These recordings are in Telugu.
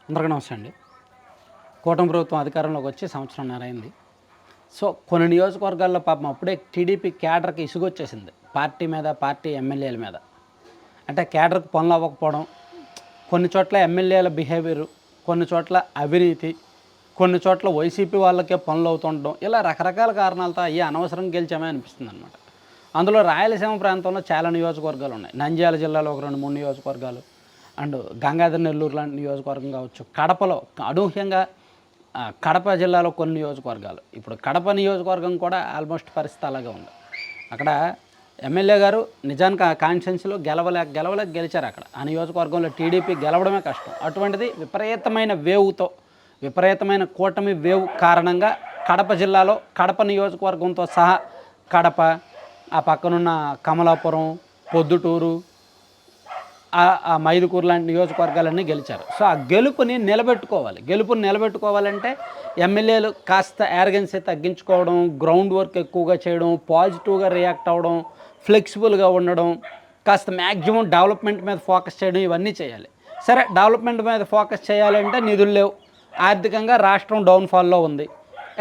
అందరికీ నమస్తే అండి. కూటమి ప్రభుత్వం అధికారంలోకి వచ్చి సంవత్సరంన్నర అయింది. సో కొన్ని నియోజకవర్గాల్లో పాపం అప్పుడే టీడీపీ క్యాడర్‌కి ఇసుగొచ్చేసింది. పార్టీ మీద, పార్టీ ఎమ్మెల్యేల మీద. అంటే క్యాడర్‌కి పనులు అవ్వకపోవడం, కొన్ని చోట్ల ఎమ్మెల్యేల బిహేవియరు, కొన్ని చోట్ల అవినీతి, కొన్ని చోట్ల వైసీపీ వాళ్ళకే పనులు అవుతుండడం, ఇలా రకరకాల కారణాలతో అయ్యి అనవసరంగా గెలిచామే అనిపిస్తుందనమాట. అందులో రాయలసీమ ప్రాంతంలో చాలా నియోజకవర్గాలు ఉన్నాయి. నంద్యాల జిల్లాలో ఒక 2, 3 నియోజకవర్గాలు, అండ్ గంగాధర నెల్లూరు లాంటి నియోజకవర్గం కావచ్చు. కడపలో అనూహ్యంగా కడప జిల్లాలో కొన్ని నియోజకవర్గాలు. ఇప్పుడు కడప నియోజకవర్గం కూడా ఆల్మోస్ట్ పరిస్థితి అలాగే ఉంది. అక్కడ ఎమ్మెల్యే గారు నిజానికి ఆ కాన్స్టిట్యున్సీలో గెలవలేక గెలిచారు అక్కడ. ఆ నియోజకవర్గంలో టీడీపీ గెలవడమే కష్టం. అటువంటిది విపరీతమైన వేవ్‌తో, విపరీతమైన కూటమి వేవ్ కారణంగా కడప జిల్లాలో కడప నియోజకవర్గంతో సహా కడప, ఆ పక్కనున్న కమలాపురం, పొద్దుటూరు, ఆ మైదుకూరు లాంటి నియోజకవర్గాలన్నీ గెలిచారు. సో ఆ గెలుపుని నిలబెట్టుకోవాలంటే ఎమ్మెల్యేలు కాస్త యారగెన్సీ తగ్గించుకోవడం, గ్రౌండ్ వర్క్ ఎక్కువగా చేయడం, పాజిటివ్గా రియాక్ట్ అవ్వడం, ఫ్లెక్సిబుల్గా ఉండడం, కాస్త మ్యాక్సిమం డెవలప్మెంట్ మీద ఫోకస్ చేయడం, ఇవన్నీ చేయాలి. సరే, డెవలప్మెంట్ మీద ఫోకస్ చేయాలంటే నిధులు లేవు, ఆర్థికంగా రాష్ట్రం డౌన్ఫాల్లో ఉంది.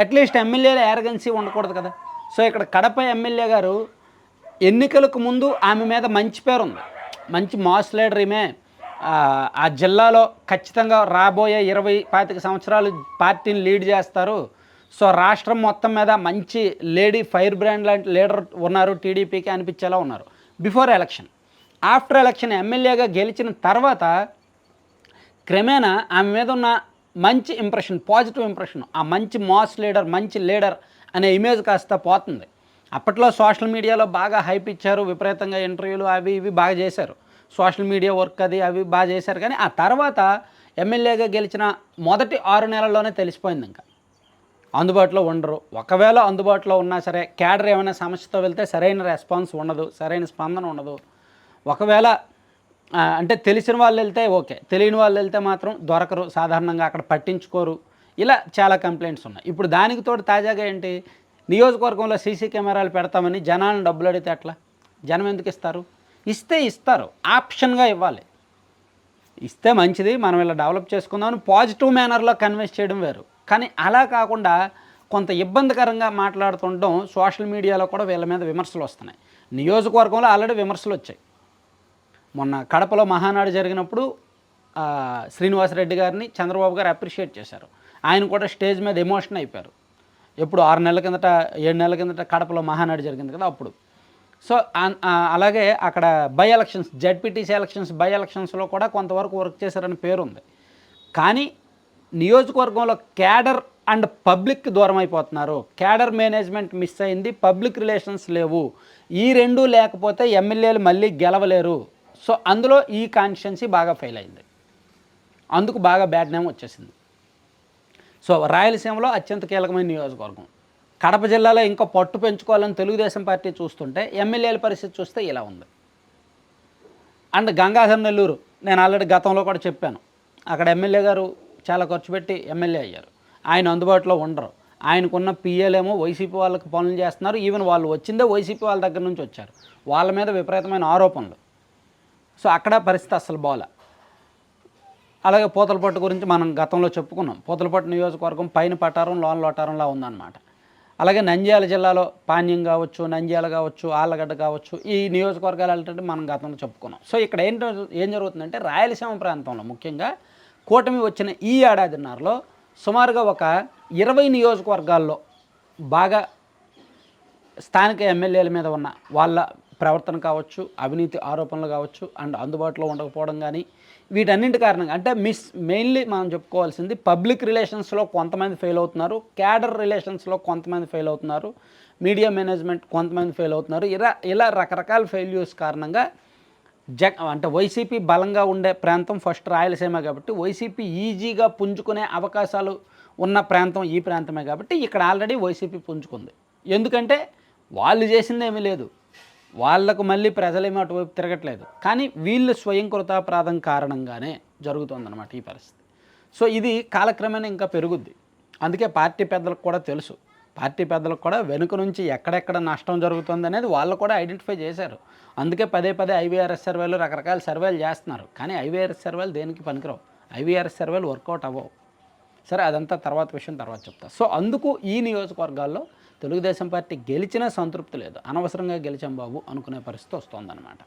అట్లీస్ట్ ఎమ్మెల్యేల యారగెన్సీ ఉండకూడదు కదా. సో ఇక్కడ కడప ఎమ్మెల్యే గారు ఎన్నికలకు ముందు ఆమె మీద మంచి పేరుంది, మంచి మాస్ లీడర్ ఈమె, ఆ జిల్లాలో ఖచ్చితంగా రాబోయే 20-25 సంవత్సరాలు పార్టీని లీడ్ చేస్తారు. సో రాష్ట్రం మొత్తం మీద మంచి లేడీ ఫైర్ బ్రాండ్ లాంటి లీడర్ ఉన్నారు టీడీపీకి అనిపించేలా ఉన్నారు బిఫోర్ ఎలక్షన్. ఆఫ్టర్ ఎలక్షన్ ఎమ్మెల్యేగా గెలిచిన తర్వాత క్రమేణా ఆమె మీద ఉన్న మంచి ఇంప్రెషన్, పాజిటివ్ ఇంప్రెషన్, ఆ మంచి మాస్ లీడర్, మంచి లీడర్ అనే ఇమేజ్ కాస్త పోతుంది. అప్పట్లో సోషల్ మీడియాలో బాగా హైప్ ఇచ్చారు, విపరీతంగా ఇంటర్వ్యూలు అవి ఇవి బాగా చేశారు, సోషల్ మీడియా వర్క్ అది అవి బాగా చేశారు. కానీ ఆ తర్వాత ఎమ్మెల్యేగా గెలిచిన మొదటి 6 నెలల్లోనే తెలిసిపోయింది ఇంకా అందుబాటులో ఉండరు. ఒకవేళ అందుబాటులో ఉన్నా సరే క్యాడర్ ఏమైనా సమస్యతో వెళ్తే సరైన రెస్పాన్స్ ఉండదు, సరైన స్పందన ఉండదు. ఒకవేళ అంటే తెలిసిన వాళ్ళు వెళ్తే ఓకే, తెలియని వాళ్ళు వెళ్తే మాత్రం దొరకరు, సాధారణంగా అక్కడ పట్టించుకోరు. ఇలా చాలా కంప్లైంట్స్ ఉన్నాయి. ఇప్పుడు దానికి తోడు తాజాగా ఏంటి, నియోజకవర్గంలో సీసీ కెమెరాలు పెడతామని జనాలను డబ్బులు అడిగితే ఎట్లా? జనం ఎందుకు ఇస్తారు? ఇస్తారు, ఆప్షన్గా ఇవ్వాలి. ఇస్తే మంచిది, మనం ఇలా డెవలప్ చేసుకుందామని పాజిటివ్ మేనర్లో కన్విన్స్ చేయడం వేరు. కానీ అలా కాకుండా కొంత ఇబ్బందికరంగా మాట్లాడుతుండడం సోషల్ మీడియాలో కూడా వీళ్ళ మీద విమర్శలు వస్తున్నాయి. నియోజకవర్గంలో ఆల్రెడీ విమర్శలు వచ్చాయి. మొన్న కడపలో మహానాడు జరిగినప్పుడు శ్రీనివాసరెడ్డి గారిని చంద్రబాబు గారు అప్రిషియేట్ చేశారు. ఆయన కూడా స్టేజ్ మీద ఎమోషన్ అయిపోయారు. ఎప్పుడు 6 నెలల కిందట 7 నెలల కిందట కడపలో మహానాడు జరిగింది కదా అప్పుడు. సో అలాగే అక్కడ by elections, ZPTC elections, by ఎలక్షన్స్లో కూడా కొంతవరకు వర్క్ చేశారని పేరుంది. కానీ నియోజకవర్గంలో క్యాడర్ అండ్ పబ్లిక్ దూరం అయిపోతున్నారు. క్యాడర్ మేనేజ్మెంట్ మిస్ అయింది, పబ్లిక్ రిలేషన్స్ లేవు. ఈ రెండూ లేకపోతే ఎమ్మెల్యేలు మళ్ళీ గెలవలేరు. సో అందులో ఈ కాన్స్టిట్యున్సీ బాగా ఫెయిల్ అయింది, అందుకు బాగా బ్యాడ్ నేమ్ వచ్చేసింది. సో రాయలసీమలో అత్యంత కీలకమైన నియోజకవర్గం. కడప జిల్లాలో ఇంకా పట్టు పెంచుకోవాలని తెలుగుదేశం పార్టీ చూస్తుంటే ఎమ్మెల్యేల పరిస్థితి చూస్తే ఇలా ఉంది. అండ్ గంగాధర నెల్లూరు, నేను ఆల్రెడీ గతంలో కూడా చెప్పాను, అక్కడ ఎమ్మెల్యే గారు చాలా ఖర్చు పెట్టి ఎమ్మెల్యే అయ్యారు. ఆయన అందుబాటులో ఉండరు. ఆయనకున్న పిఏలేమో వైసీపీ వాళ్ళకి పనులు చేస్తున్నారు. ఈవెన్ వాళ్ళు వచ్చిందే వైసీపీ వాళ్ళ దగ్గర నుంచి వచ్చారు, వాళ్ళ మీద విపరీతమైన ఆరోపణలు. సో అక్కడ పరిస్థితి అస్సలు బాగా. అలాగే పూతలపట్టు గురించి మనం గతంలో చెప్పుకున్నాం. పూతలపట్టు నియోజకవర్గం పైన పటారం లోన లోటారంలా ఉందన్నమాట. అలాగే నంద్యాల జిల్లాలో పాణ్యం కావచ్చు, నంద్యాల కావచ్చు, ఆళ్ళగడ్డ కావచ్చు, ఈ నియోజకవర్గాలు ఏంటంటే మనం గతంలో చెప్పుకున్నాం. సో ఇక్కడ ఏం జరుగుతుందంటే రాయలసీమ ప్రాంతంలో ముఖ్యంగా కూటమి వచ్చిన ఈ ఏడాదిన్నరలో సుమారుగా ఒక 20 నియోజకవర్గాల్లో బాగా స్థానిక ఎమ్మెల్యేల మీద ఉన్న వాళ్ళ ప్రవర్తన కావచ్చు, అవినీతి ఆరోపణలు కావచ్చు, అండ్ అందుబాటులో ఉండకపోవడం కానీ, వీటన్నింటి కారణంగా అంటే మెయిన్లీ మనం చెప్పుకోవాల్సింది పబ్లిక్ రిలేషన్స్లో కొంతమంది ఫెయిల్ అవుతున్నారు, క్యాడర్ రిలేషన్స్లో కొంతమంది ఫెయిల్ అవుతున్నారు, మీడియా మేనేజ్మెంట్ కొంతమంది ఫెయిల్ అవుతున్నారు. ఇలా రకరకాల ఫెయిల్యూర్స్ కారణంగా అంటే వైసీపీ బలంగా ఉండే ప్రాంతం ఫస్ట్ రాయలసీమ కాబట్టి, వైసీపీ ఈజీగా పుంజుకునే అవకాశాలు ఉన్న ప్రాంతం ఈ ప్రాంతమే కాబట్టి ఇక్కడ ఆల్రెడీ వైసీపీ పుంజుకుంది. ఎందుకంటే వాళ్ళు చేసిందేమీ లేదు, వాళ్లకు మళ్ళీ ప్రజలేమీ అటువైపు తిరగట్లేదు. కానీ వీళ్ళు స్వయంకృతాపరాధం కారణంగానే జరుగుతుందన్నమాట ఈ పరిస్థితి. సో ఇది కాలక్రమేణా ఇంకా పెరుగుద్ది. అందుకే పార్టీ పెద్దలకు కూడా తెలుసు, పార్టీ పెద్దలకు కూడా వెనుక నుంచి ఎక్కడెక్కడ నష్టం జరుగుతుంది అనేది వాళ్ళు కూడా ఐడెంటిఫై చేశారు. అందుకే పదే ఐవీఆర్ఎస్ సర్వేలు, రకరకాల సర్వేలు చేస్తున్నారు. కానీ ఐవీఆర్ఎస్ సర్వేలు దేనికి పనికిరావు. ఐవీఆర్ఎస్ సర్వేలు వర్కౌట్ అవ్వవు. సరే అదంతా తర్వాత విషయం తర్వాత చెప్తా. సో అందుకు ఈ నియోజకవర్గాల్లో తెలుగుదేశం పార్టీ గెలిచినా సంతృప్తి లేదు, అనవసరంగా గెలిచాం బాబు అనుకునే పరిస్థితి వస్తుందన్నమాట.